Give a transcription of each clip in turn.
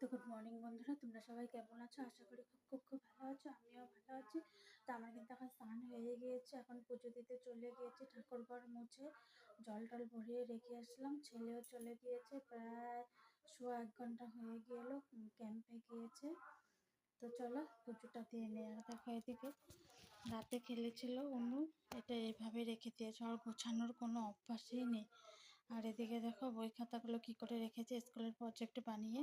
তো good morning বন্ধুরা, তোমরা সবাই কেমন আছো? আশা করি খুব ভালো আছো। আমিও ভালো আছি। তো আমার কিন্তু এখন স্নান হয়ে গিয়েছে, এখন পুজো দিতে চলে গিয়েছি। ঠাকুরঘর মুছে জল টল ভরিয়ে রেখে আসলাম। ছেলেও চলে গিয়েছে, প্রায় 1.5 ঘন্টা হয়ে গেল ক্যাম্পে গিয়েছে। তো চলো পুজোটা দিয়ে নেই। আর দেখো এদিকে রাতে খেলেছিল অনু, এটা এইভাবে রেখে দিয়েছে, আর গোছানোর কোনো অভ্যাসই নেই। আর এদিকে দেখো বই খাতাগুলো কি করে রেখেছে স্কুলের প্রজেক্ট বানিয়ে।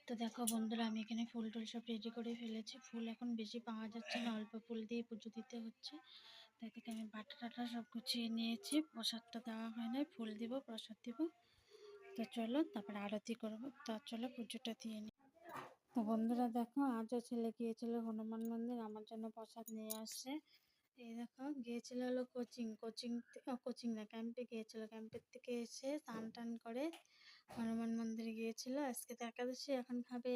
তো দেখো বন্ধুরা, আমি এখানে ফুল টুল সব রেডি করে ফেলেছি। ফুল এখন বেশি পাওয়া যাচ্ছে না, অল্প ফুল দিয়ে পুজো দিতে হচ্ছে। তাই থেকে আমি বাটা টাটা সব গুছিয়ে নিয়েছি। প্রসাদটা দেওয়া হয় না, ফুল দিব, প্রসাদ দিব। তো চলো তারপরে আরতি করবো। তো চলো পুজোটা দিয়ে নিই। তো বন্ধুরা দেখো, আজও ছেলে গিয়েছিল হনুমান মন্দির, আমার জন্য প্রসাদ নিয়ে আসছে। এই দেখো গিয়েছিল হলো কোচিং না, ক্যাম্পে গিয়েছিল। ক্যাম্পের থেকে এসে স্নান টান করে হনুমান মন্দিরে গিয়েছিল। আজকে তো একাদশী, এখন খাবে।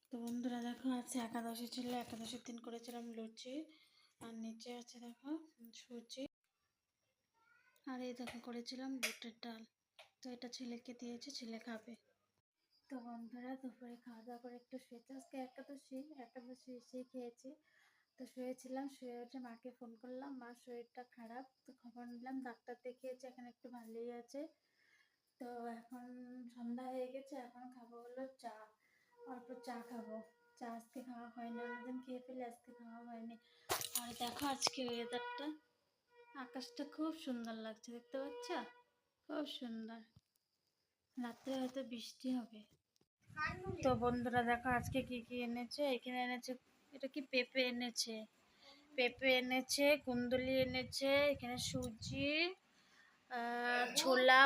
তো বন্ধুরা দেখো, আজকে একাদশী ছিল। একাদশীর দিন করেছিলাম লুচি, আর নিচে আছে দেখো সুজি। আর এই দেখো করেছিলাম বুটের ডাল। তো এটা ছেলেকে দিয়েছে, ছেলে খাবে। তো বন্ধুরা দুপুরে খাওয়া দাওয়া করে একটু শুয়েছি। আজকে একাদশী এসেই খেয়েছি। তো শুয়েছিলাম, শুয়ে উঠে মাকে ফোন করলাম। মার শরীরটা খারাপ, তো খবর নিলাম, ডাক্তার দেখিয়েছে, এখন একটু ভালোই আছে। তো এখন সন্ধ্যা হয়ে গেছে, এখন খাবো হলো চা, অল্প চা খাবো। চা আজকে খাওয়া হয়নি, অন্যদিন খেয়ে ফেলে, আজকে খাওয়া হয়নি। আর দেখো আজকে ওয়েদারটা, আকাশটা খুব সুন্দর লাগছে, দেখতে পাচ্ছ? খুব সুন্দর। রাত্রে হয়তো বৃষ্টি হবে। তো বন্ধুরা দেখো আজকে কি কি এনেছে। এখানে এনেছে, এটা কি পেঁপে এনেছে, কুন্দুলি এনেছে, এখানে সুজি, ছোলা,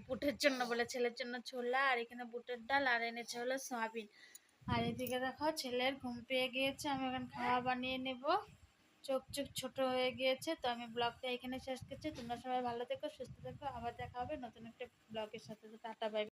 বুটের জন্য বলে, ছেলের জন্য ছোলা, আর এখানে বুটের ডাল, আর এনেছে হলো সয়াবিন। আর এদিকে দেখো ছেলের ঘুম পেয়ে গিয়েছে, আমি এখন খাওয়া বানিয়ে নেব। চোখ ছোট হয়ে গিয়েছে। তো আমি ব্লগটা এখানে শেষ করছি। তোমরা সবাই ভালো থেকো, সুস্থ থেকো, আবার দেখা হবে নতুন একটা ব্লগের সাথে। তো টাটা, বাই।